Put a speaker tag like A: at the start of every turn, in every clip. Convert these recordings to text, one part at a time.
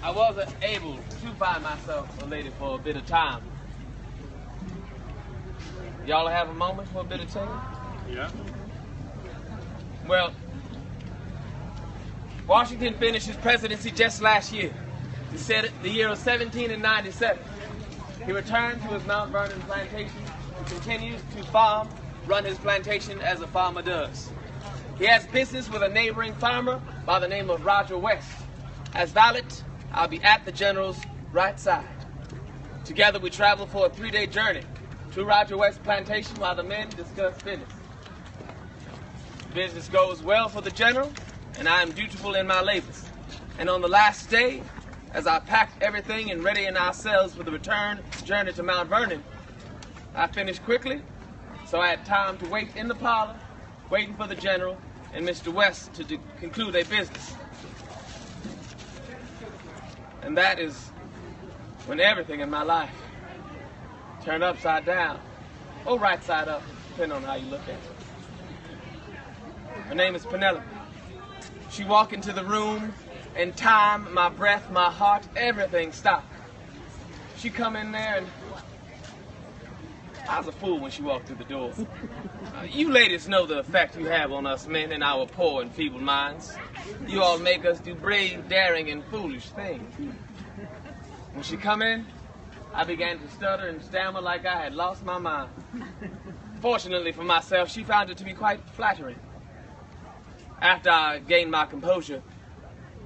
A: I wasn't able to find myself a lady for a bit of time. Y'all have a moment for a bit of time?
B: Yeah.
A: Well, Washington finished his presidency just last year. He said the year of 1797. He returned to his Mount Vernon plantation and continues to farm, run his plantation as a farmer does. He has business with a neighboring farmer by the name of Roger West. As valet, I'll be at the General's right side. Together we travel for a 3-day journey to Roger West's plantation while the men discuss business. Business goes well for the General, and I am dutiful in my labors. And on the last day, as I packed everything and readying ourselves for the return journey to Mount Vernon, I finished quickly, so I had time to wait in the parlor, waiting for the General and Mr. West to conclude their business. And that is when everything in my life turned upside down, or right side up, depending on how you look at it. Her name is Penelope. She walked into the room, and time, my breath, my heart, everything stopped. She come in there, and I was a fool when she walked through the door. You ladies know the effect you have on us men in our poor and feeble minds. You all make us do brave, daring, and foolish things. When she come in, I began to stutter and stammer like I had lost my mind. Fortunately for myself, she found it to be quite flattering. After I gained my composure,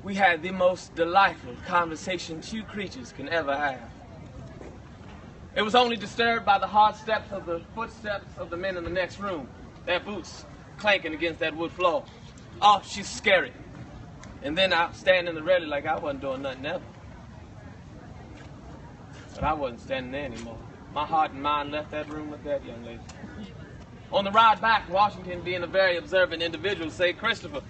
A: we had the most delightful conversation two creatures can ever have. It was only disturbed by the hard steps of the footsteps of the men in the next room, their boots clanking against that wood floor. Oh, she's scary. And then I stand in the railing like I wasn't doing nothing ever. But I wasn't standing there anymore. My heart and mind left that room with that young lady. On the ride back, Washington, being a very observant individual, said, "Christopher,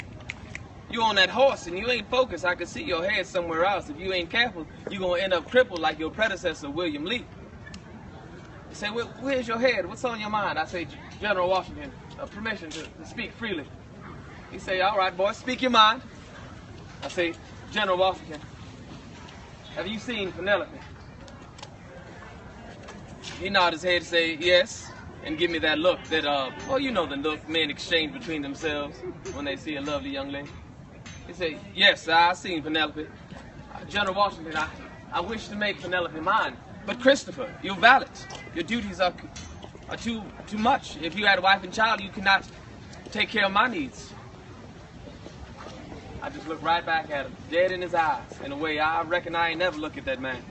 A: you on that horse and you ain't focused. I can see your head somewhere else. If you ain't careful, you're going to end up crippled like your predecessor, William Lee." He said, "Well, where's your head? What's on your mind?" I say, "General Washington, permission to speak freely." He say, "All right, boy, speak your mind." I say, "General Washington, have you seen Penelope?" He nodded his head and say, "Yes," and give me that look that, well, you know the look men exchange between themselves when they see a lovely young lady. He said, "Yes, I've seen Penelope. General Washington, I wish to make Penelope mine. But Christopher, you're valet. Your duties are too much. If you had a wife and child, you cannot take care of my needs." I just looked right back at him, dead in his eyes, in a way I reckon I ain't never looked at that man.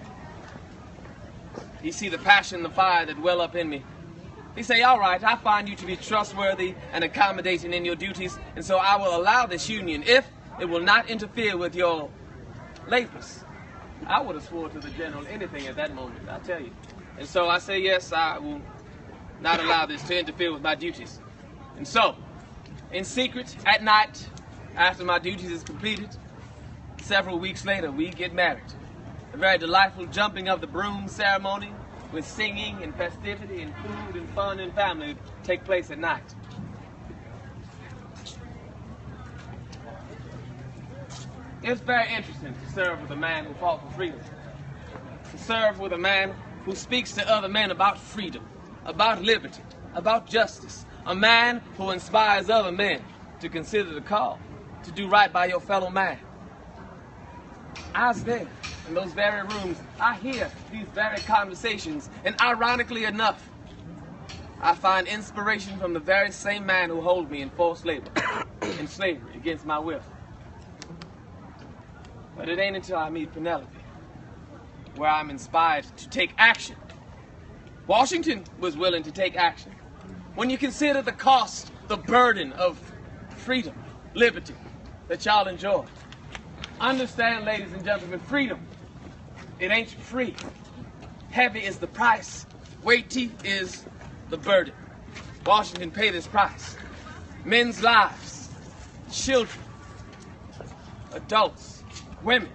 A: He see the passion, the fire that well up in me. He say, "All right, I find you to be trustworthy and accommodating in your duties, and so I will allow this union if it will not interfere with your labors." I would have swore to the General anything at that moment, I tell you. And so I say, "Yes, I will not allow this to interfere with my duties." And so, in secret, at night, after my duties is completed, several weeks later, we get married. A very delightful jumping of the broom ceremony with singing and festivity and food and fun and family take place at night. It's very interesting to serve with a man who fought for freedom. To serve with a man who speaks to other men about freedom, about liberty, about justice. A man who inspires other men to consider the call, to do right by your fellow man. I was there in those very rooms. I hear these very conversations, and ironically enough, I find inspiration from the very same man who holds me in forced labor, in slavery, against my will. But it ain't until I meet Penelope where I'm inspired to take action. Washington was willing to take action. When you consider the cost, the burden of freedom, liberty that y'all enjoy. Understand, ladies and gentlemen, freedom, it ain't free. Heavy is the price. Weighty is the burden. Washington paid this price. Men's lives, children, adults, women.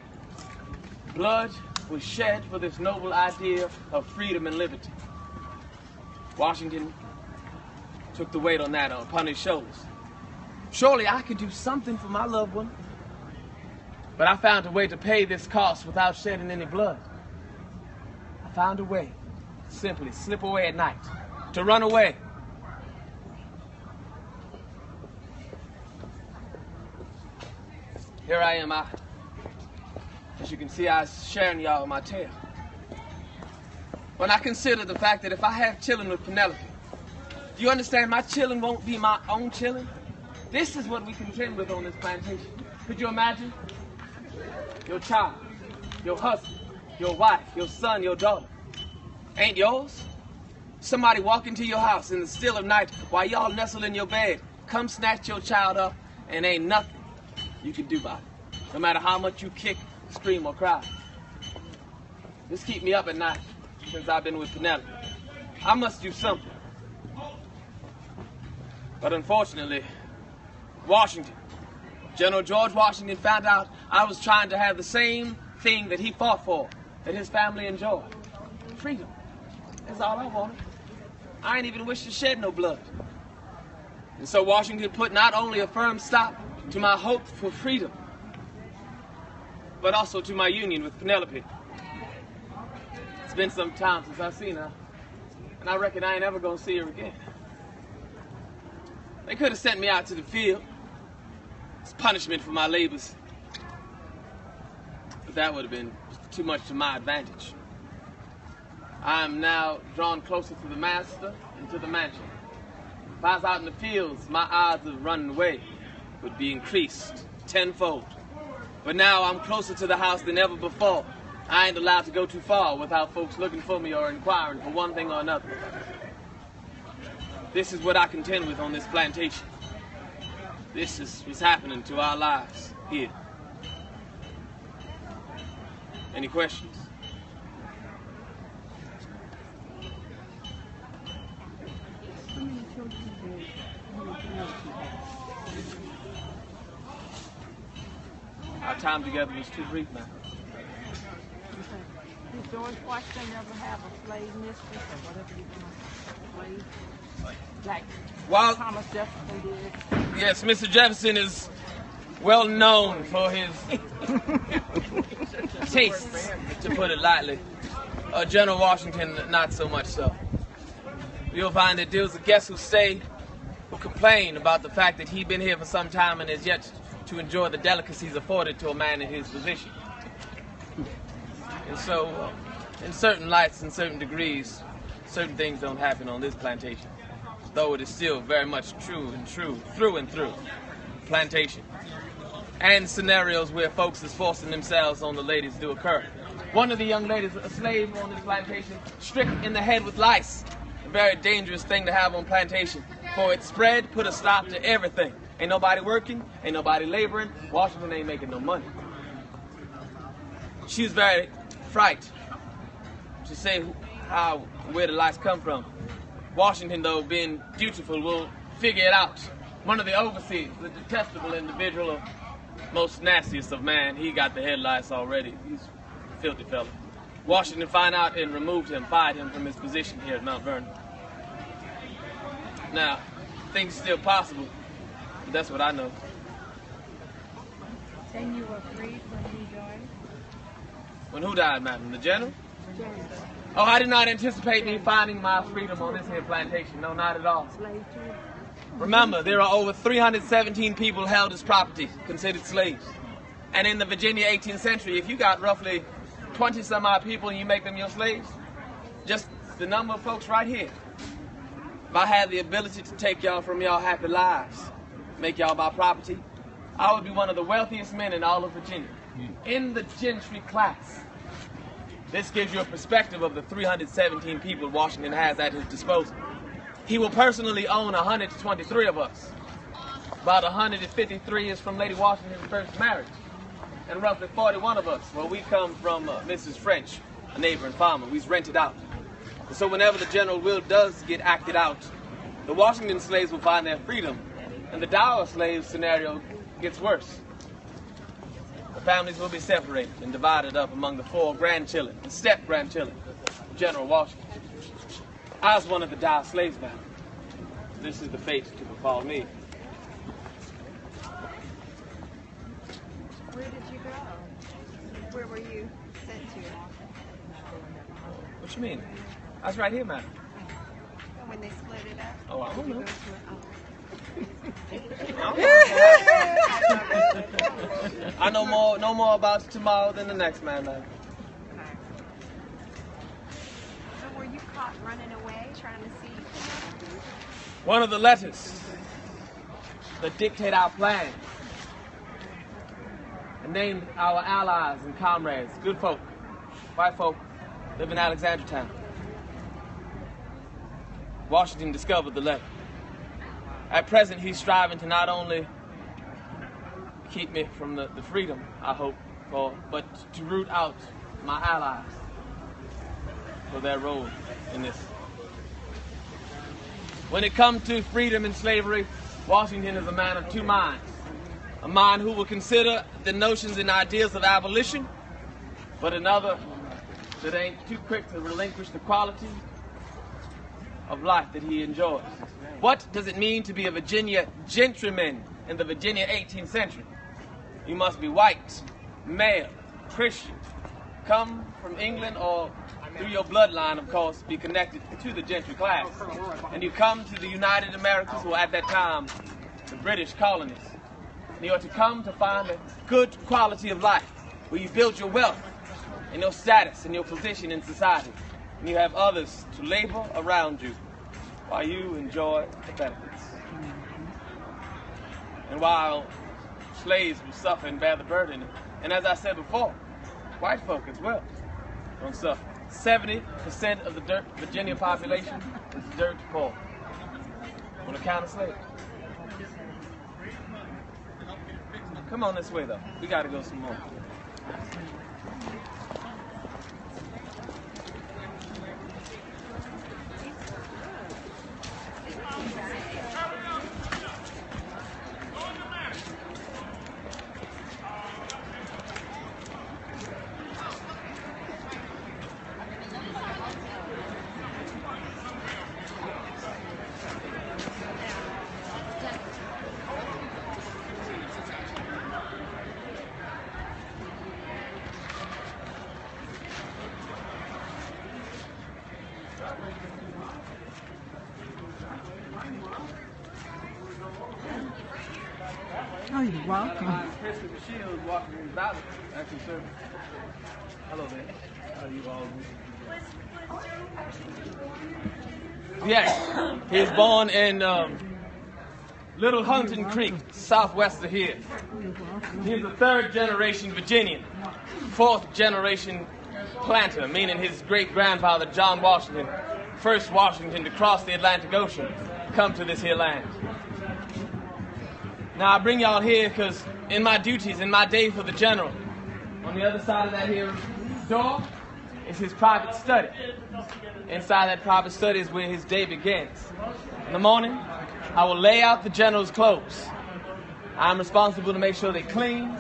A: Blood was shed for this noble idea of freedom and liberty. Washington took the weight on that upon his shoulders. Surely I could do something for my loved one. But I found a way to pay this cost without shedding any blood. I found a way to simply slip away at night, to run away. Here I am. As you can see, I was sharing y'all my tale. When I consider the fact that if I have children with Penelope, do you understand my children won't be my own children? This is what we contend with on this plantation. Could you imagine? Your child, your husband, your wife, your son, your daughter ain't yours? Somebody walk into your house in the still of night while y'all nestle in your bed, come snatch your child up, and ain't nothing you can do about it. No matter how much you kick, scream, or cry. This keep me up at night since I've been with Penelope. I must do something. But unfortunately, Washington, General George Washington, found out I was trying to have the same thing that he fought for, that his family enjoyed. Freedom. That's all I wanted. I ain't even wish to shed no blood. And so Washington put not only a firm stop to my hope for freedom, but also to my union with Penelope. It's been some time since I've seen her, and I reckon I ain't ever gonna see her again. They could have sent me out to the field. It's punishment for my labors. But that would have been too much to my advantage. I am now drawn closer to the master and to the mansion. If I was out in the fields, my odds of running away would be increased tenfold. But now I'm closer to the house than ever before. I ain't allowed to go too far without folks looking for me or inquiring for one thing or another. This is what I contend with on this plantation. This is what's happening to our lives here. Any questions? Our time together was too brief now.
B: Did George Washington ever have a slave mistress or whatever you call it? Like Thomas Jefferson did?
A: Yes, Mr. Jefferson is well known for his tastes, to put it lightly. General Washington, not so much so. You'll find that there was a guest who complained about the fact that he'd been here for some time and is yet to enjoy the delicacies afforded to a man in his position. And so, in certain lights and certain degrees, certain things don't happen on this plantation, though it is still very much true through and through plantation. And scenarios where folks is forcing themselves on the ladies do occur. One of the young ladies, a slave on this plantation, stricken in the head with lice. A very dangerous thing to have on plantation. For it spread, put a stop to everything. Ain't nobody working, ain't nobody laboring. Washington ain't making no money. She was very frightened to say where the lice come from. Washington, though, being dutiful, will figure it out. One of the overseers, the detestable individual, most nastiest of man, he got the head lice already. He's a filthy fellow. Washington found out and removed him, fired him from his position here at Mount Vernon. Now, things are still possible, but that's what I know.
B: And you were freed when he died?
A: When who died, madam? The general? Oh, I did not anticipate me finding my freedom on this here plantation. No, not at all. Remember, there are over 317 people held as property, considered slaves. And in the Virginia 18th century, if you got roughly 20-some-odd people and you make them your slaves, just the number of folks right here, if I had the ability to take y'all from y'all happy lives, make y'all my property, I would be one of the wealthiest men in all of Virginia. In the gentry class. This gives you a perspective of the 317 people Washington has at his disposal. He will personally own 123 of us. About 153 is from Lady Washington's first marriage. And roughly 41 of us, well, we come from Mrs. French, a neighboring farmer. We's rented out. And so whenever the general will does get acted out, the Washington slaves will find their freedom, and the dour slave scenario gets worse. The families will be separated and divided up among the 4 grandchildren, the step-grandchildren of General Washington. I was one of the dour slaves now. This is the fate to befall me.
B: Where did you go?
C: Where were you sent to?
A: What you mean? I was right here, man.
C: When they split it up?
A: Oh, I don't know. I know no more about tomorrow than the next man.
C: So were you caught running away, trying to see?
A: One of the letters that dictate our plan and named our allies and comrades, good folk, white folk, live in Alexandria Town. Washington discovered the letter. At present, he's striving to not only keep me from the freedom I hope for, but to root out my allies for their role in this. When it comes to freedom and slavery, Washington is a man of two minds. A mind who will consider the notions and ideals of abolition, but another that ain't too quick to relinquish the quality of life that he enjoys. What does it mean to be a Virginia gentleman in the Virginia 18th century? You must be white, male, Christian, come from England, or through your bloodline, of course, be connected to the gentry class. And you come to the United Americas, who at that time, the British colonies. And you are to come to find a good quality of life, where you build your wealth and your status and your position in society. And you have others to labor around you while you enjoy the benefits. And while slaves will suffer and bear the burden, and as I said before, white folk as well don't suffer. 70% of the Virginia population is dirt poor on account of slavery. Come on this way, though. We got to go some more.
B: Oh, you're welcome.
A: Christopher Sheelds walking in the valley. Actually, sir. Hello there. How are you all? Yes, he's born in Little Huntington Creek, southwest of here. He's a third-generation Virginian, fourth-generation planter, meaning his great-grandfather, John Washington, first Washington to cross the Atlantic Ocean, come to this here land. Now, I bring y'all here because in my duties, in my day for the general, on the other side of that here door is his private study. Inside that private study is where his day begins. In the morning, I will lay out the general's clothes. I'm responsible to make sure they're clean.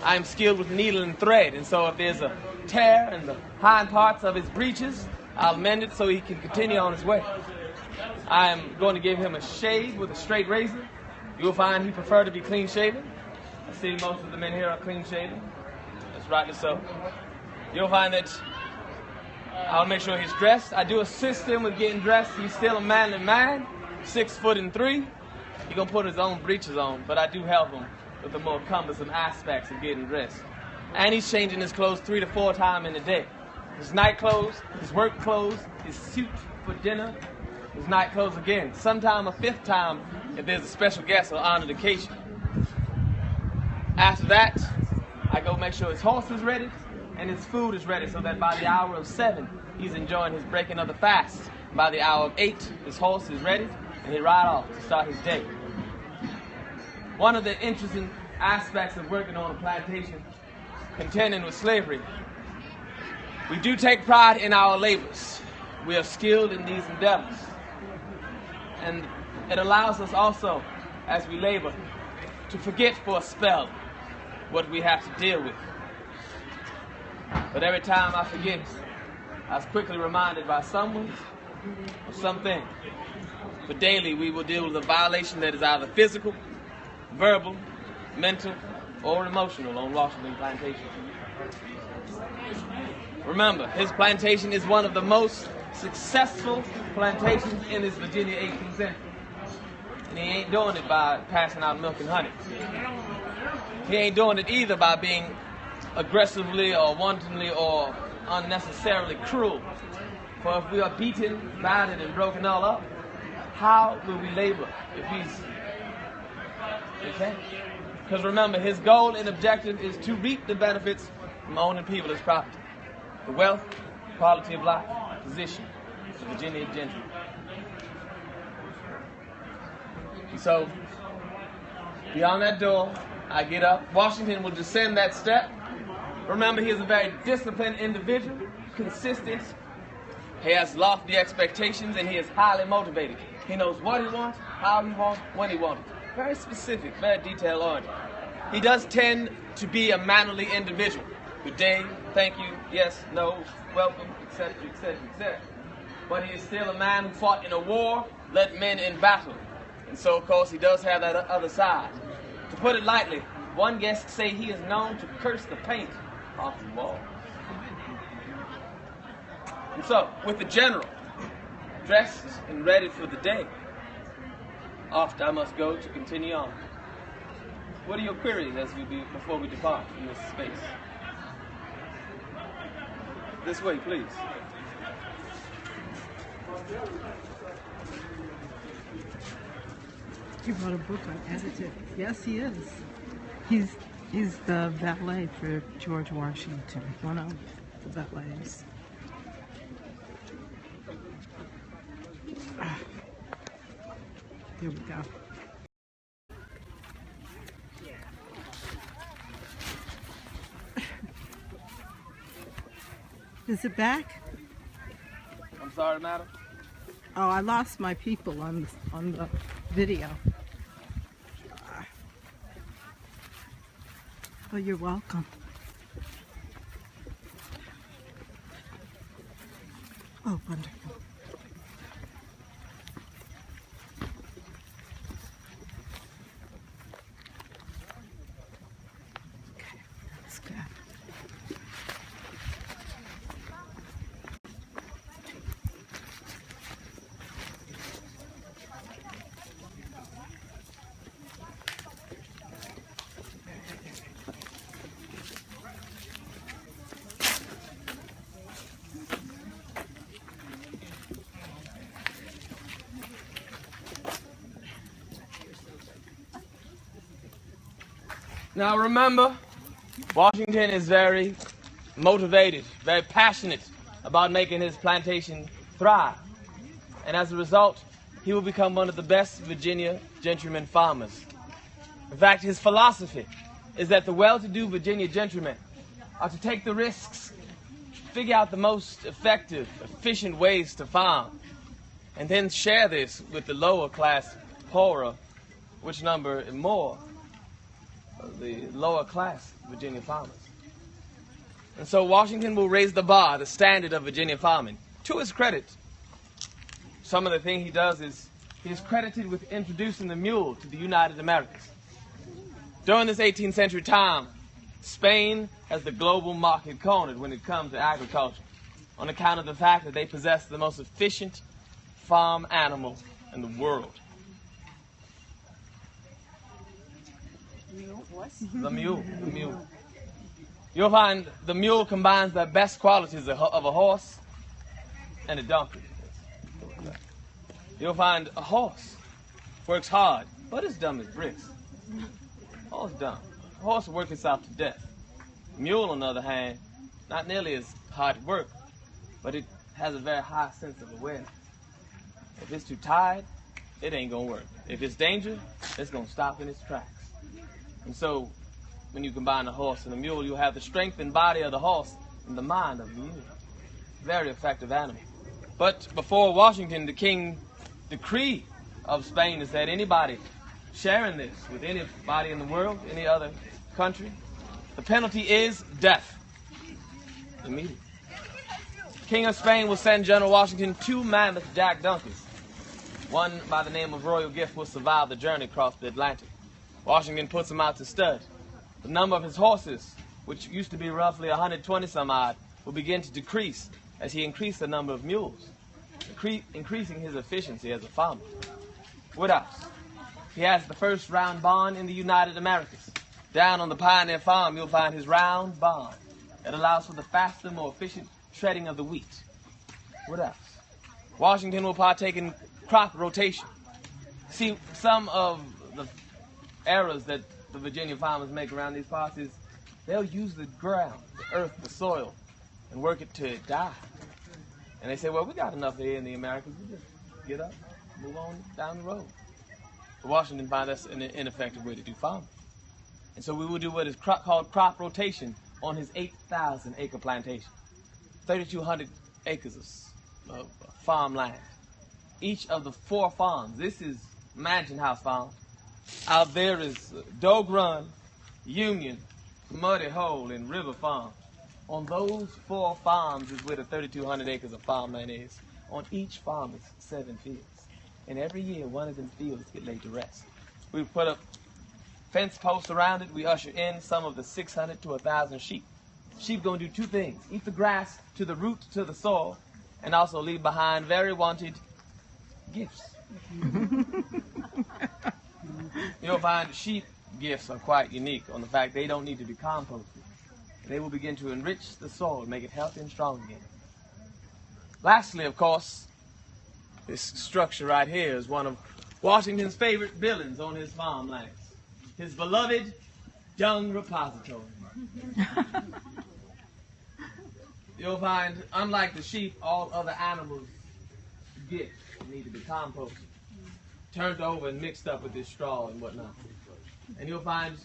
A: I am skilled with needle and thread, and so if there's a tear in the hind parts of his breeches, I'll mend it so he can continue on his way. I am going to give him a shave with a straight razor. You'll find he preferred to be clean-shaven. I see most of the men here are clean-shaven. That's rightly so. You'll find that I'll make sure he's dressed. I do assist him with getting dressed. He's still a manly man, 6'3". He's going to put his own breeches on, but I do help him with the more cumbersome aspects of getting dressed. And he's changing his clothes 3 to 4 times in a day. His night clothes, his work clothes, his suit for dinner, his night clothes again. Sometime a 5th time if there's a special guest or honored occasion. After that, I go make sure his horse is ready and his food is ready so that by the hour of 7, he's enjoying his breaking of the fast. By the hour of 8, his horse is ready and he ride off to start his day. One of the interesting aspects of working on a plantation, contending with slavery, we do take pride in our labors. We are skilled in these endeavors. And it allows us also, as we labor, to forget for a spell what we have to deal with. But every time I forget, I was quickly reminded by someone or something. But daily we will deal with a violation that is either physical, verbal, mental, or emotional on Washington Plantation. Remember, his plantation is one of the most successful plantations in this Virginia 18th century. And he ain't doing it by passing out milk and honey. He ain't doing it either by being aggressively or wantonly or unnecessarily cruel. For if we are beaten, battered, and broken all up, how will we labor if he's... Okay? Because remember, his goal and objective is to reap the benefits from owning people as property. The wealth, quality of life, position, the Virginia gentry. So, beyond that door, I get up. Washington will descend that step. Remember, he is a very disciplined individual, consistent. He has lofty expectations, and he is highly motivated. He knows what he wants, how he wants, when he wants it. Very specific, very detail-oriented. He does tend to be a mannerly individual. Good day, thank you, yes, no, welcome, etc., etc., etc. But he is still a man who fought in a war, led men in battle. And so, of course, he does have that other side. To put it lightly, one guest say he is known to curse the paint off the wall. And so, with the general dressed and ready for the day, off I must go to continue on. What are your queries before we depart from this space? This way, please.
B: He wrote a book on editing. Yes, he is. He's the valet for George Washington, one of the valets. Here we go. Is it back?
A: I'm sorry, madam.
B: Oh, I lost my people on the video. Oh, you're welcome. Oh, wonderful. Okay, that's good.
A: Now remember, Washington is very motivated, very passionate about making his plantation thrive. And as a result, he will become one of the best Virginia gentrymen farmers. In fact, his philosophy is that the well-to-do Virginia gentrymen are to take the risks, figure out the most effective, efficient ways to farm, and then share this with the lower class, poorer, which number more, the lower class Virginia farmers. And so Washington will raise the bar, the standard of Virginia farming. To his credit, some of the things he does is he is credited with introducing the mule to the United Americas. During this 18th century time, Spain has the global market cornered when it comes to agriculture on account of the fact that they possess the most efficient farm animal in the world. The mule. You'll find the mule combines the best qualities of a horse and a donkey. You'll find a horse works hard, but it's dumb as bricks. Horse dumb. A horse will work itself to death. A mule, on the other hand, not nearly as hard to work, but it has a very high sense of awareness. If it's too tired, it ain't gonna work. If it's danger, it's gonna stop in its tracks. And so, when you combine a horse and a mule, you'll have the strength and body of the horse and the mind of the mule. Very effective animal. But before Washington, the king decree of Spain is that anybody sharing this with anybody in the world, any other country, the penalty is death. Immediately. King of Spain will send General Washington 2 mammoth jack donkeys. One by the name of Royal Gift will survive the journey across the Atlantic. Washington puts him out to stud. The number of his horses which used to be roughly 120 some odd, will begin to decrease as he increased the number of mules, increasing his efficiency as a farmer. What else? He has the first round barn in the United Americas. Down on the Pioneer Farm, you'll find his round barn that allows for the faster, more efficient shredding of the wheat. What else? Washington will partake in crop rotation. See, some of the errors that the Virginia farmers make around these parts is they'll use the ground, the earth, the soil, and work it till it die. And they say, well, we got enough here in the Americas. We just get up, move on down the road. But Washington finds that's an ineffective way to do farming. And so we will do what is called crop rotation on his 8,000 acre plantation. 3,200 acres of farmland. Each of the 4 farms, this is Mansion House Farm. Out there is Dog Run, Union, Muddy Hole, and River Farm. On those 4 farms is where the 3,200 acres of farmland is. On each farm is 7 fields. And every year, one of them fields get laid to rest. We put up fence posts around it. We usher in some of the 600 to 1,000 sheep. Sheep going to do 2 things: eat the grass to the root, to the soil, and also leave behind very wanted gifts. You'll find sheep gifts are quite unique on the fact they don't need to be composted. They will begin to enrich the soil, make it healthy and strong again. Lastly, of course, this structure right here is one of Washington's favorite buildings on his farmlands. His beloved dung repository. You'll find, unlike the sheep, all other animals' gifts need to be composted, turned over and mixed up with this straw and whatnot. And you'll find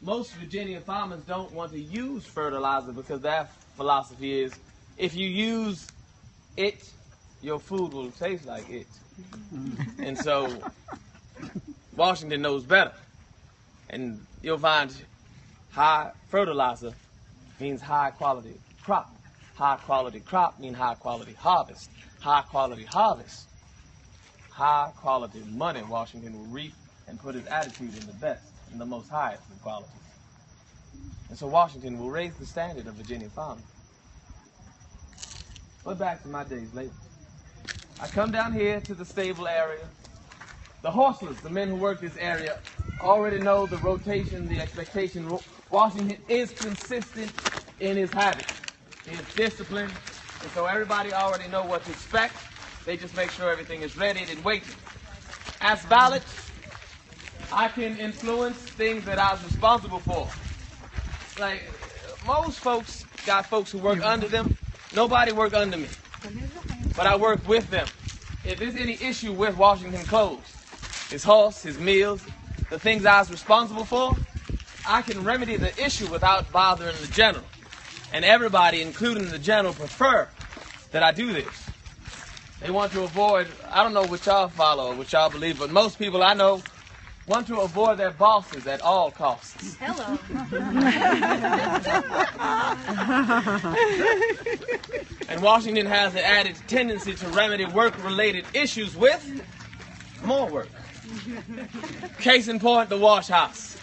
A: most Virginia farmers don't want to use fertilizer because their philosophy is, if you use it, your food will taste like it. And so Washington knows better. And you'll find high fertilizer means high quality crop. High quality crop means high quality harvest. High quality harvest, high quality money Washington will reap and put his attitude in the best and the most highest of qualities. And so Washington will raise the standard of Virginia farming. But back to my days later. I come down here to the stable area. The horseless, the men who work this area, already know the rotation, the expectation. Washington is consistent in his habits. He is disciplined, and so everybody already know what to expect. They just make sure everything is ready and waiting. As valet, I can influence things that I was responsible for. Like, most folks got folks who work under them. Nobody work under me, but I work with them. If there's any issue with Washington clothes, his horse, his meals, the things I was responsible for, I can remedy the issue without bothering the general. And everybody, including the general, prefer that I do this. They want to avoid, I don't know what y'all follow or what y'all believe, but most people I know want to avoid their bosses at all costs.
C: Hello.
A: And Washington has an added tendency to remedy work-related issues with more work. Case in point, the wash house.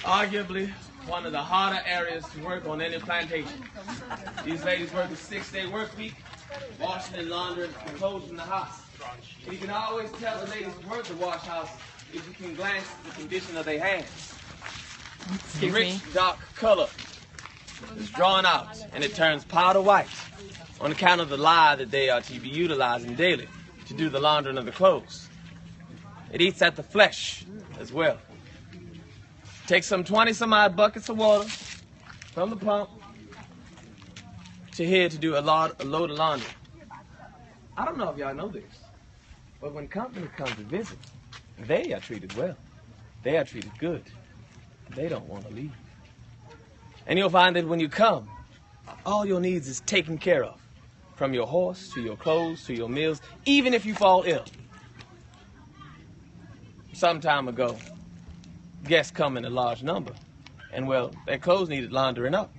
A: Arguably one of the harder areas to work on any plantation. These ladies work a 6-day work week, washing and laundering and clothes in the house. And you can always tell the ladies who work the wash house if you can glance at the condition of their hands. The rich, dark color is drawn out, and it turns powder white on account of the lye that they are to be utilizing daily to do the laundering of the clothes. It eats at the flesh as well. Takes some 20-some-odd buckets of water from the pump to here to do a load of laundry. I don't know if y'all know this, but when company comes to visit, they are treated well. They are treated good. They don't want to leave. And you'll find that when you come, all your needs is taken care of, from your horse to your clothes to your meals, even if you fall ill. Some time ago, guests come in a large number, and well, their clothes needed laundering up.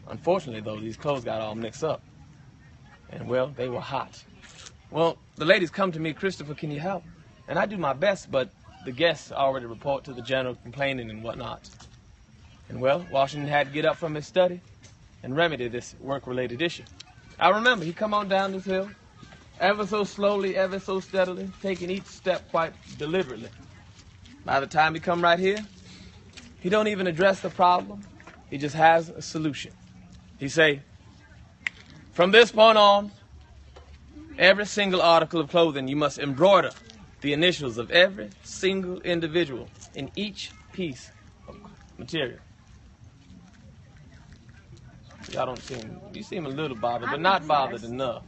A: Unfortunately, though, these clothes got all mixed up, and well, they were hot. Well, the ladies come to me, Christopher, can you help? And I do my best, but the guests already report to the general complaining and whatnot. And well, Washington had to get up from his study and remedy this work-related issue. I remember he come on down this hill, ever so slowly, ever so steadily, taking each step quite deliberately. By the time he come right here, he don't even address the problem. He just has a solution. He say, from this point on, every single article of clothing you must embroider the initials of every single individual in each piece of material. Y'all don't seem, you seem a little bothered, but not bothered enough.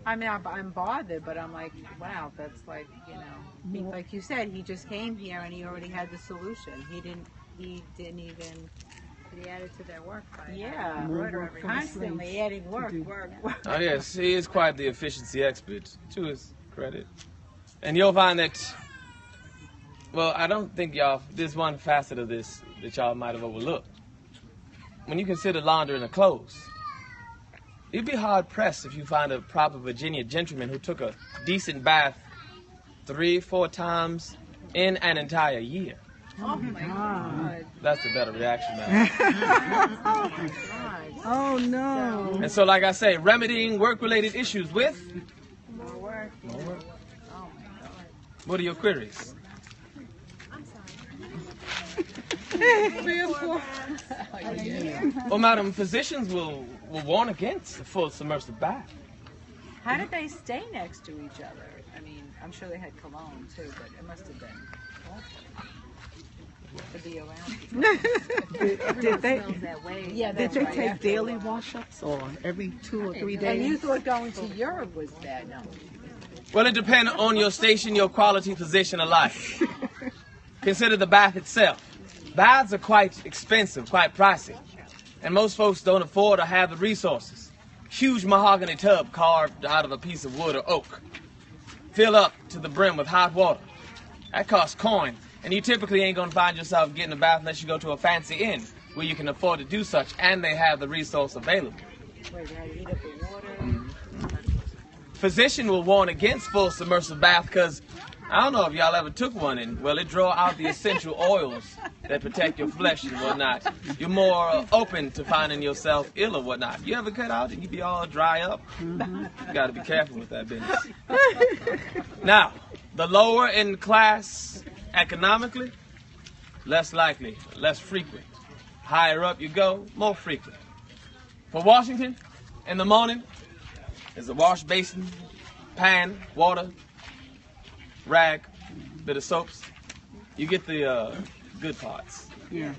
B: I mean, I'm bothered, but I'm like, wow, that's like, you know, like you said, he just came here and he already had the solution. He didn't even.
C: He added to their work by
B: constantly adding work.
A: Oh yes, he is quite the efficiency expert, to his credit. And you'll find that, well, I don't think y'all, there's one facet of this that y'all might have overlooked. When you consider laundering the clothes, you'd be hard-pressed if you find a proper Virginia gentleman who took a decent bath 3-4 times in an entire year.
B: Oh my God.
A: That's the better reaction now.
B: Oh my God.
D: Oh no.
A: And so, like I say, remedying work-related issues with
B: More work.
A: more work.
B: Oh my God.
A: What are your queries?
C: I'm sorry.
A: Well, madam, physicians will warn against a full submersive bath.
B: How did they stay next to each other? I mean, I'm sure they had cologne too, but it must have been awful to be around.
D: Did they?
C: Smells that way.
B: Yeah,
D: Did
B: that's
D: they
B: right,
D: take
B: after a
D: daily
B: while.
D: wash-ups or every 2 or 3
B: And
D: days?
B: you thought going to Europe was bad? No.
A: Well, it depends on your station, your quality, position of life. Consider the bath itself. Baths are quite expensive, quite pricey, and most folks don't afford or have the resources. Huge mahogany tub carved out of a piece of wood or oak. Fill up to the brim with hot water. That costs coin, and you typically ain't gonna find yourself getting a bath unless you go to a fancy inn where you can afford to do such, and they have the resource available.
B: Wait, they had to heat up the water.
A: Physician will warn against full submersive bath because I don't know if y'all ever took one and, well, it draw out the essential oils that protect your flesh and whatnot. You're more open to finding yourself ill or whatnot. You ever cut out and you be all dry up? You got to be careful with that business. Now, the lower in class economically, less likely, less frequent. Higher up you go, more frequent. For Washington, in the morning, there's a wash basin, pan, water, rag, bit of soaps. You get the good parts.
D: Yeah.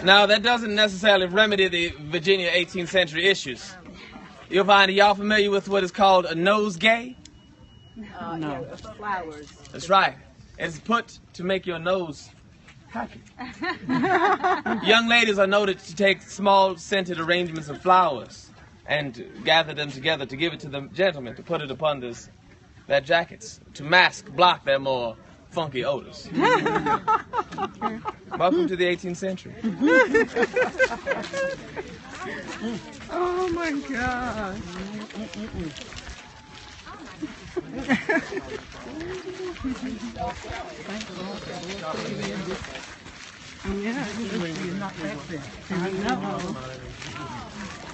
A: Now, that doesn't necessarily remedy the Virginia 18th century issues. You'll find y'all familiar with what is called a nosegay?
D: No.
B: Yeah, flowers.
A: That's right. It's put to make your nose happy. Young ladies are noted to take small scented arrangements of flowers and gather them together to give it to the gentleman to put it upon their jackets to mask, block their more funky odors. Welcome to the 18th century.
D: Oh my God. Yeah, I know.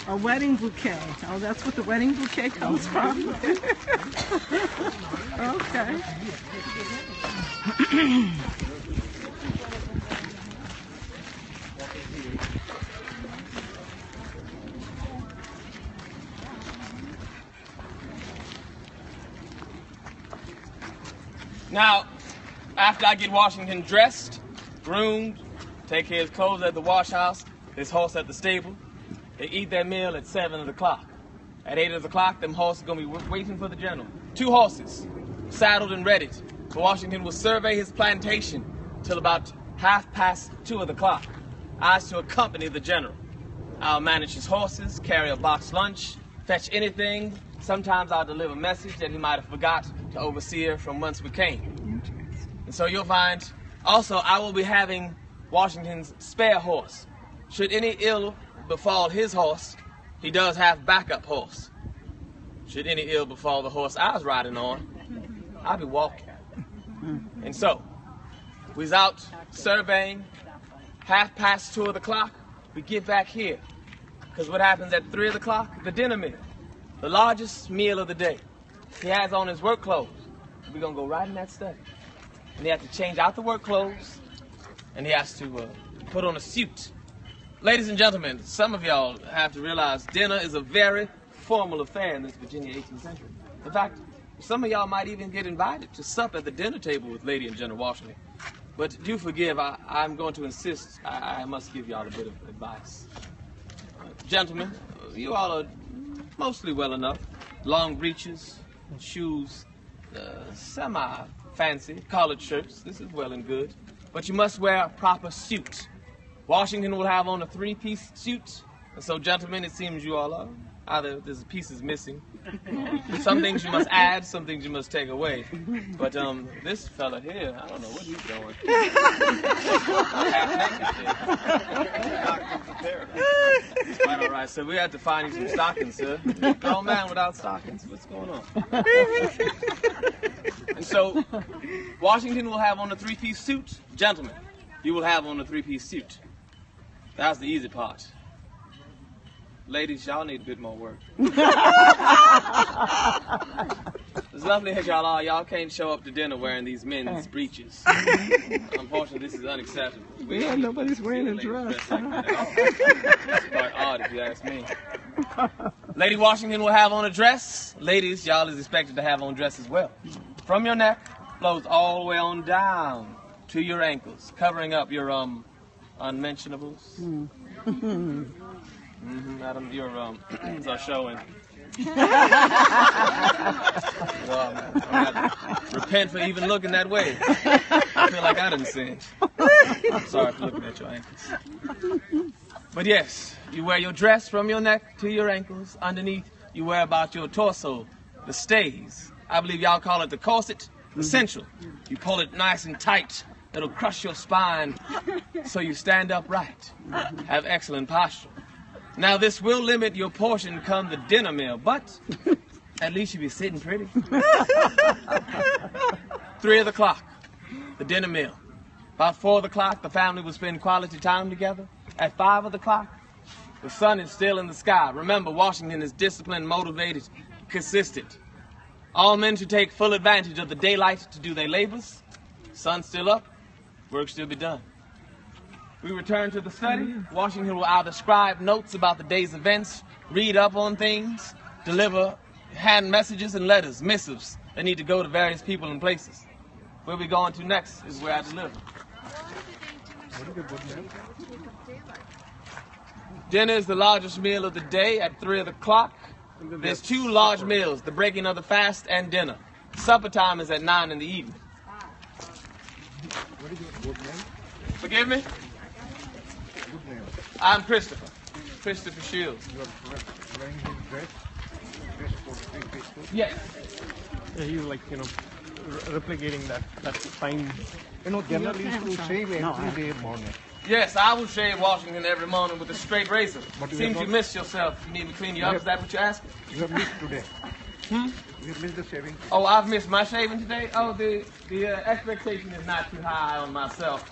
D: A wedding bouquet. Oh, that's what the wedding bouquet comes from? Okay.
A: Now, after I get Washington dressed, groomed, take care of his clothes at the wash house, his horse at the stable, they eat their meal at 7 o'clock. At 8 o'clock, them horses are going to be waiting for the general. 2 horses, saddled and ready. Washington will survey his plantation till about 2:30 o'clock. I is to accompany the general. I'll manage his horses, carry a box lunch, fetch anything. Sometimes I'll deliver a message that he might have forgot to overseer from whence we came. And so you'll find, also, I will be having Washington's spare horse. Should any ill befall his horse, he does have backup horse. Should any ill befall the horse I was riding on, I'll be walking. And so, We was out surveying. 2:30 of the clock, we get back here. Because what happens at 3 o'clock? The dinner meal. The largest meal of the day. He has on his work clothes. We're going to go right in that study. And he has to change out the work clothes. And he has to put on a suit. Ladies and gentlemen, some of y'all have to realize dinner is a very formal affair in this Virginia 18th century. In fact, some of y'all might even get invited to sup at the dinner table with Lady and General Washington. But do forgive, I'm going to insist, I must give y'all a bit of advice. Gentlemen, you all are mostly well enough. Long breeches, shoes, semi-fancy collared shirts. This is well and good. But you must wear a proper suit. Washington will have on a 3-piece suit. And so, gentlemen, it seems you all are. Either there's pieces missing. Some things you must add, some things you must take away. But this fella here, I don't know what he's doing. It's quite all right, sir. We had to find you some stockings, sir. Oh man, without stockings, what's going on? And so, Washington will have on a 3-piece suit. Gentlemen, you will have on a 3-piece suit. That's the easy part. Ladies, y'all need a bit more work. It's lovely that y'all are. Y'all can't show up to dinner wearing these men's breeches. Unfortunately, this is unacceptable.
D: Yeah, nobody's wearing a dress.
A: It's quite odd if you ask me. Lady Washington will have on a dress. Ladies, y'all is expected to have on dress as well. From your neck, flows all the way on down to your ankles, covering up your unmentionables. Madam, your are showing. Well, repent for even looking that way. I feel like I didn't sin. I'm sorry for looking at your ankles. But yes, you wear your dress from your neck to your ankles. Underneath, you wear about your torso the stays. I believe y'all call it the corset, the central. You pull it nice and tight. It'll crush your spine so you stand upright. Have excellent posture. Now, this will limit your portion come the dinner meal, but at least you'll be sitting pretty. 3 o'clock, the dinner meal. About 4 o'clock, the family will spend quality time together. At 5 o'clock, the sun is still in the sky. Remember, Washington is disciplined, motivated, consistent. All men should take full advantage of the daylight to do their labors. Sun's still up, work still be done. We return to the study. Washington will either scribe notes about the day's events, read up on things, deliver hand messages and letters, missives that need to go to various people and places. Where we going to next is where I deliver. Dinner is the largest meal of the day at 3 o'clock. There's 2 large meals, the breaking of the fast and dinner. Supper time is at 9 in the evening. Forgive me? I'm Christopher Sheelds.
E: You are wearing his dress for the 3-piece suit?
A: Yes.
F: Yeah, he's like, replicating that fine.
E: Generally used to shave every day morning.
A: Yes, I will shave Washington every morning with a straight razor.
E: But
A: Seems you missed yourself. You need me to clean you up. Is that what you're asking?
E: You have missed today. You have missed the shaving.
A: Oh, I've missed my shaving today? Oh, the expectation is not too high on myself.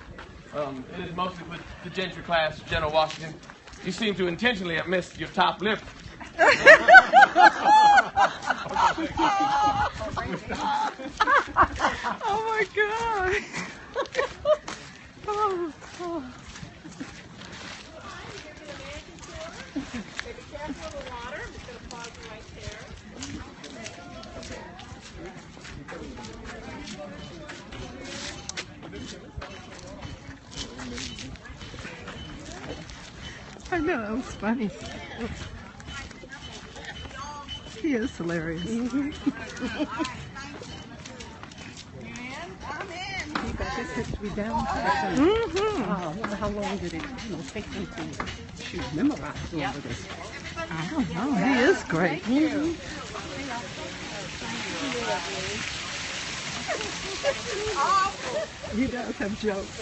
A: It is mostly with the gentry class, General Washington. You seem to intentionally have missed your top lip.
D: Oh my God. Oh. I know, that was funny. He is hilarious. You got this history down. How long did it take him to memorize all of this? I don't know. He is great. He does have jokes.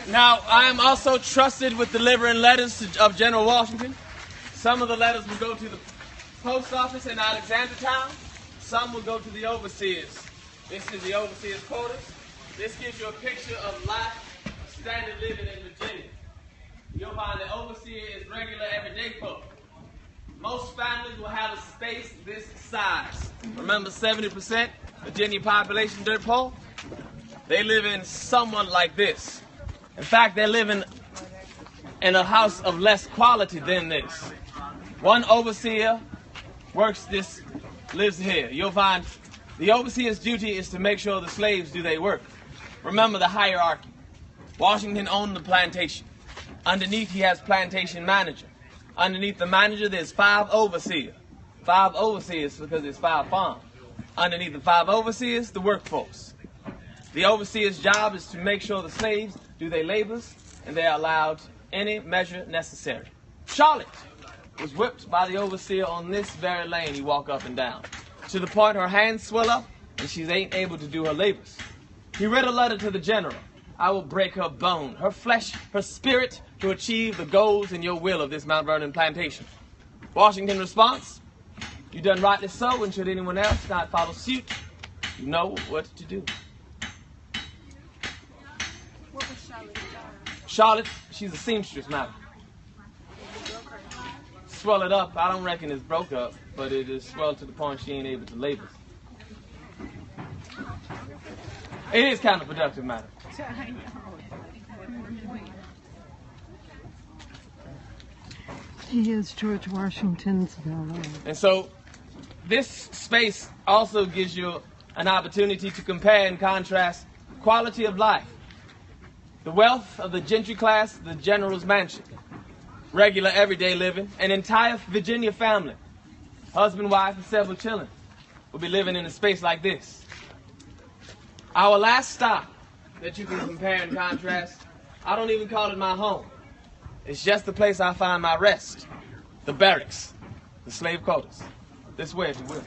A: Now, I am also trusted with delivering letters of General Washington. Some of the letters will go to the post office in Alexandertown. Some will go to the overseers. This is the overseers' quarters. This gives you a picture of life, standard living in Virginia. You'll find the overseer is regular everyday folk. Most families will have a space this size. Remember, 70% Virginia population dirt poor? They live in somewhat like this. In fact, they're living in a house of less quality than this. One overseer lives here. You'll find the overseer's duty is to make sure the slaves do their work. Remember the hierarchy. Washington owned the plantation. Underneath, he has plantation manager. Underneath the manager, there's 5 overseers. 5 overseers because there's 5 farms. Underneath the 5 overseers, the workforce. The overseer's job is to make sure the slaves do their labors and they are allowed any measure necessary. Charlotte was whipped by the overseer on this very lane he walked up and down, to the point her hands swell up and she ain't able to do her labors. He read a letter to the general. I will break her bone, her flesh, her spirit, to achieve the goals and your will of this Mount Vernon plantation. Washington response, you done rightly so, and should anyone else not follow suit, you know what to do.
C: What was Charlotte's job?
A: Charlotte, she's a seamstress, madam. Swell it up, I don't reckon it's broke up, but it is swelled to the point she ain't able to labor. It is counterproductive, madam.
B: I know.
D: He is George Washington's valet.
A: And so this space also gives you an opportunity to compare and contrast quality of life. The wealth of the gentry class, the general's mansion, regular everyday living, an entire Virginia family, husband, wife, and several children will be living in a space like this. Our last stop that you can compare and contrast, I don't even call it my home. It's just the place I find my rest, the barracks, the slave quarters. This way, if you will.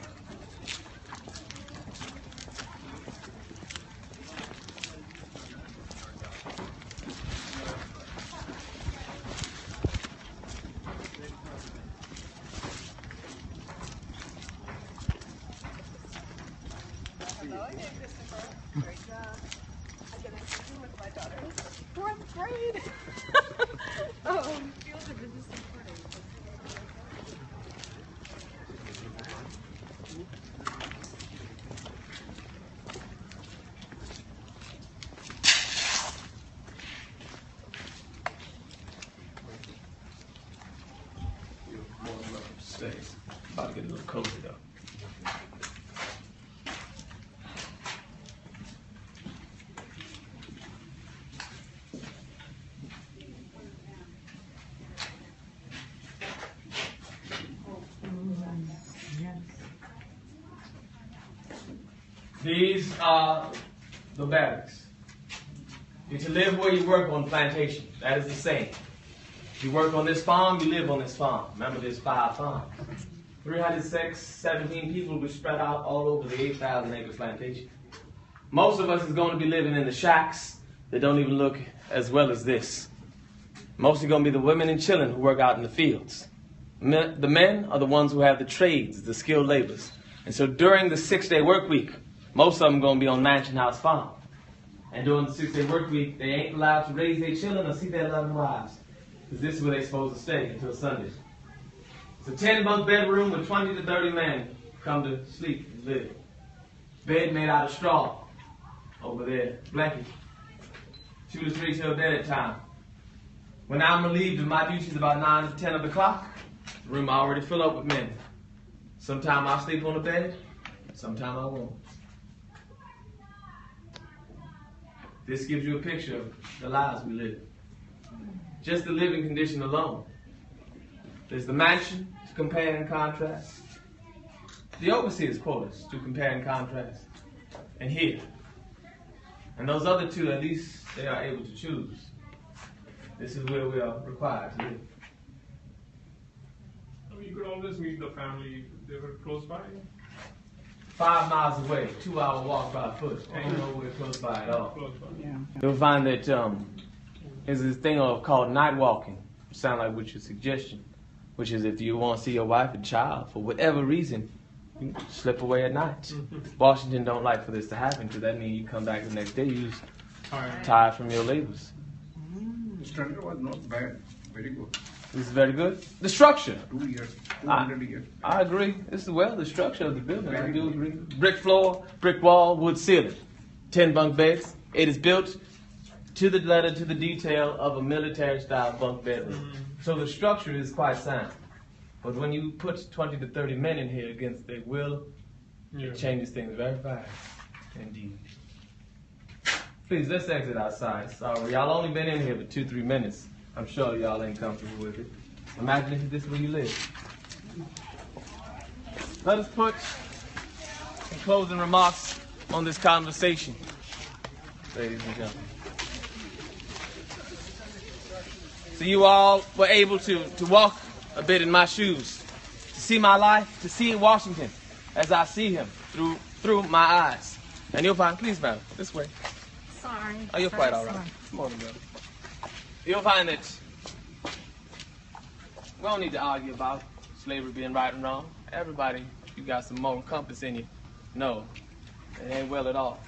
C: Fourth grade. Fields of business reporting.
A: Stays. About to get a little cozy though. These are the barracks. You're to live where you work on plantation. That is the saying. If you work on this farm, you live on this farm. Remember, there's 5 farms. 317 people will be spread out all over the 8,000-acre plantation. Most of us is going to be living in the shacks that don't even look as well as this. Mostly going to be the women and children who work out in the fields. The men are the ones who have the trades, the skilled labors. And so during the 6-day work week, most of them going to be on Mansion House Farm. And during the 6-day work week, they ain't allowed to raise their children or see their loved wives. Because this is where they're supposed to stay until Sunday. It's a 10-bunk bedroom with 20 to 30 men come to sleep and live. Bed made out of straw over there. Blanket. 2 to 3 till bed at time. When I'm relieved of my duties about 9 to 10 of the clock, the room already fill up with men. Sometime I'll sleep on the bed, sometime I won't. This gives you a picture of the lives we live. Just the living condition alone. There's the mansion to compare and contrast. The overseer's quarters to compare and contrast. And here. And those other 2, at least they are able to choose. This is where we are required to live.
F: You could always meet the family. They were close by.
A: 5 miles away, 2-hour walk by foot. Ain't nowhere close by at all.
F: Close by.
D: Yeah.
A: You'll find that there's this thing called night walking. Sound like what your suggestion, which is if you want to see your wife and child for whatever reason, you slip away at night. Washington don't like for this to happen, because that means you come back the next day, you're tired from your labors.
E: Standard was not bad, very good.
A: This is very good. The structure.
E: 2 years, 200 years.
A: I agree. This is the structure of the building. I do agree. Brick floor, brick wall, wood ceiling, 10 bunk beds. It is built to the letter, to the detail of a military-style bunk bedroom. So the structure is quite sound. But when you put 20 to 30 men in here against their will, it changes things very fast indeed. Please, let's exit outside. Sorry, y'all only been in here for 2-3 minutes. I'm sure y'all ain't comfortable with it. Imagine if this is where you live. Let us put some closing remarks on this conversation, ladies and gentlemen. So you all were able to walk a bit in my shoes, to see my life, to see Washington as I see him through my eyes. And you'll find, please, madam, this way.
C: Sorry.
A: Oh, you're quite all right. Come on, girl. You'll find that we don't need to argue about slavery being right and wrong. Everybody, you got some moral compass in you. No, it ain't well at all.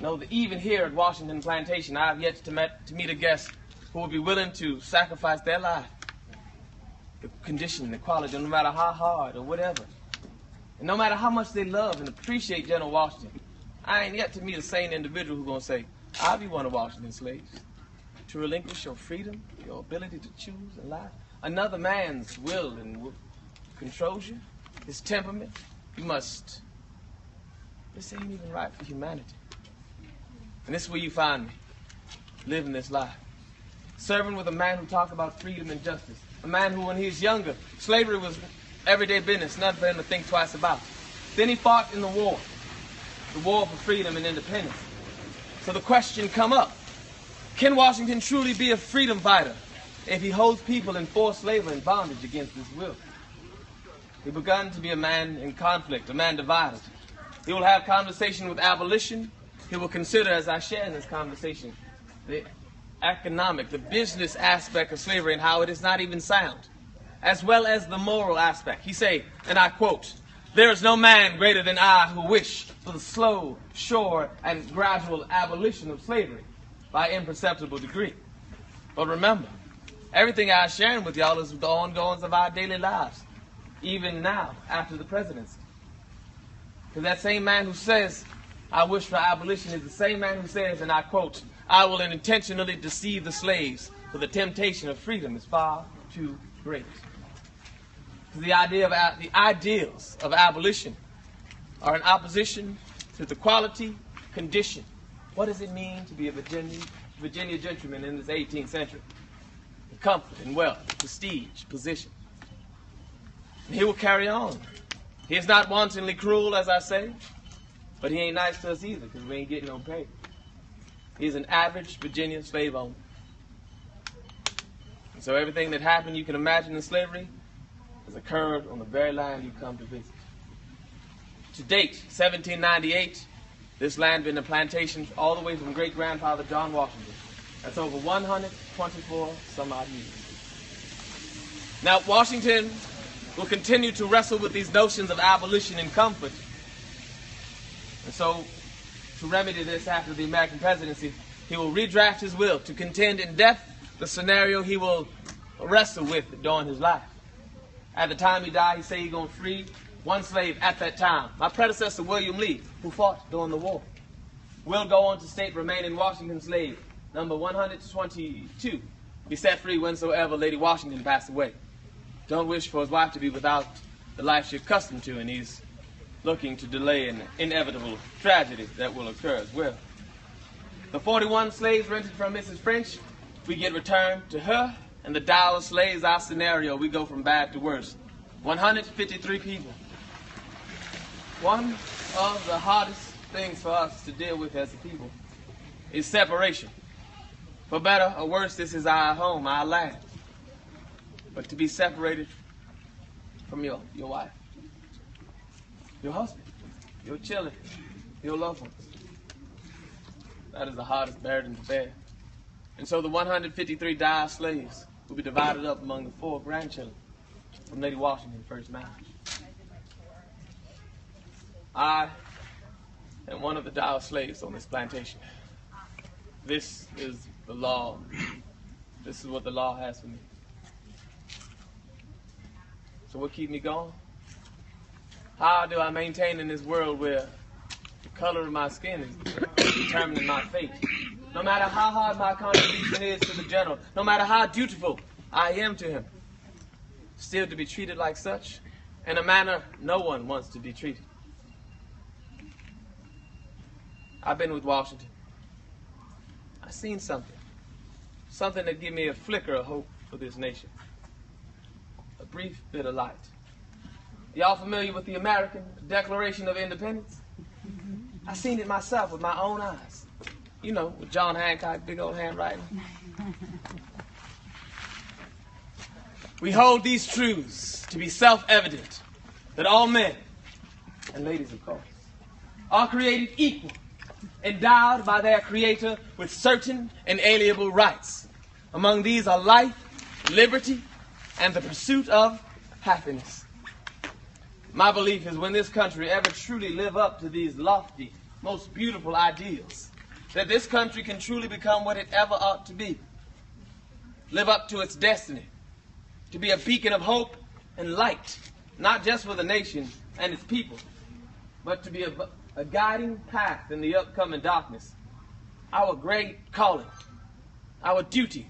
A: No, that even here at Washington Plantation, I have yet to meet a guest who would be willing to sacrifice their life, the condition, the quality, no matter how hard or whatever. And no matter how much they love and appreciate General Washington, I ain't yet to meet a sane individual who's going to say, I'll be one of Washington's slaves. To relinquish your freedom, your ability to choose and life. Another man's will and controls you, his temperament. You must. This ain't even right for humanity. And this is where you find me, living this life. Serving with a man who talked about freedom and justice. A man who, when he was younger, slavery was everyday business, nothing for him to think twice about. Then he fought in the war for freedom and independence. So the question come up, can Washington truly be a freedom fighter if he holds people in forced slavery and bondage against his will? He begun to be a man in conflict, a man divided. He will have conversation with abolition. He will consider, as I share in this conversation, the economic, the business aspect of slavery and how it is not even sound, as well as the moral aspect. He say, and I quote, "There is no man greater than I who wish for the slow, sure, and gradual abolition of slavery by imperceptible degree." But remember, everything I'm sharing with y'all is the ongoings of our daily lives, even now, after the presidency. Because that same man who says, I wish for abolition, is the same man who says, and I quote, "I will intentionally deceive the slaves, for the temptation of freedom is far too great." The ideals of abolition are in opposition to the quality, condition. What does it mean to be a Virginia gentleman in this 18th century? The comfort and wealth, prestige, position. And he will carry on. He is not wantonly cruel, as I say, but he ain't nice to us either, because we ain't getting no pay. He's an average Virginia slave owner. And so everything that happened you can imagine in slavery has occurred on the very land you come to visit. To date, 1798, this land been a plantation all the way from great-grandfather John Washington. That's over 124 some odd years. Now, Washington will continue to wrestle with these notions of abolition and comfort. And so, to remedy this after the American presidency, he will redraft his will to contend in death the scenario he will wrestle with during his life. At the time he died, he said he's going to free one slave at that time. My predecessor, William Lee, who fought during the war, will go on to state remaining Washington slave, number 122, be set free whensoever Lady Washington passed away. Don't wish for his wife to be without the life she's accustomed to, and he's looking to delay an inevitable tragedy that will occur as well. The 41 slaves rented from Mrs. French, we get returned to her, and the dial of slaves, our scenario, we go from bad to worse. 153 people. One of the hardest things for us to deal with as a people is separation. For better or worse, this is our home, our land. But to be separated from your wife, your husband, your children, your loved ones, that is the hardest burden to bear. And so the 153 dial slaves will be divided up among the 4 grandchildren from Lady Washington's first marriage. I am one of the dial slaves on this plantation. This is the law. This is what the law has for me. So what keeps me going? How do I maintain in this world where the color of my skin is determining my fate? No matter how hard my contribution is to the general, no matter how dutiful I am to him, still to be treated like such in a manner no one wants to be treated. I've been with Washington. I've seen something that gave me a flicker of hope for this nation. A brief bit of light. Y'all familiar with the American Declaration of Independence? I seen it myself with my own eyes. You know, with John Hancock, big old handwriting. We hold these truths to be self-evident, that all men, and ladies of course, are created equal, endowed by their Creator with certain inalienable rights. Among these are life, liberty, and the pursuit of happiness. My belief is when this country ever truly live up to these lofty, most beautiful ideals, that this country can truly become what it ever ought to be. Live up to its destiny, to be a beacon of hope and light, not just for the nation and its people, but to be a guiding path in the upcoming darkness. Our great calling, our duty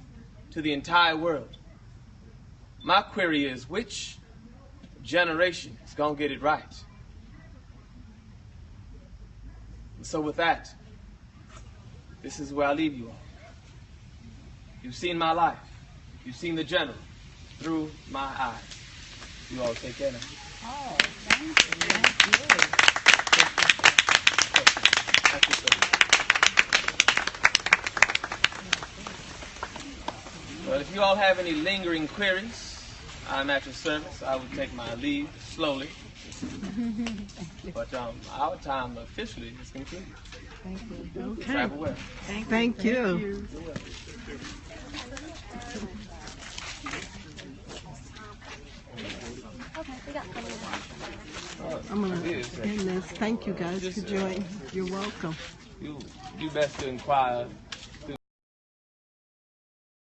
A: to the entire world. My query is, which generation is going to get it right? And so with that, this is where I leave you all. You've seen my life. You've seen the general through my eyes. You all take care now.
B: Oh, thank you. Thank you.
A: Thank you, sir. Well, if you all have any lingering queries, I'm at your service. I will take my leave slowly. But our time officially is concluded.
B: Thank you.
D: Okay.
A: Travel well.
D: Thank you. I'm going to end this. Thank you guys for joining. You're welcome.
A: You best to inquire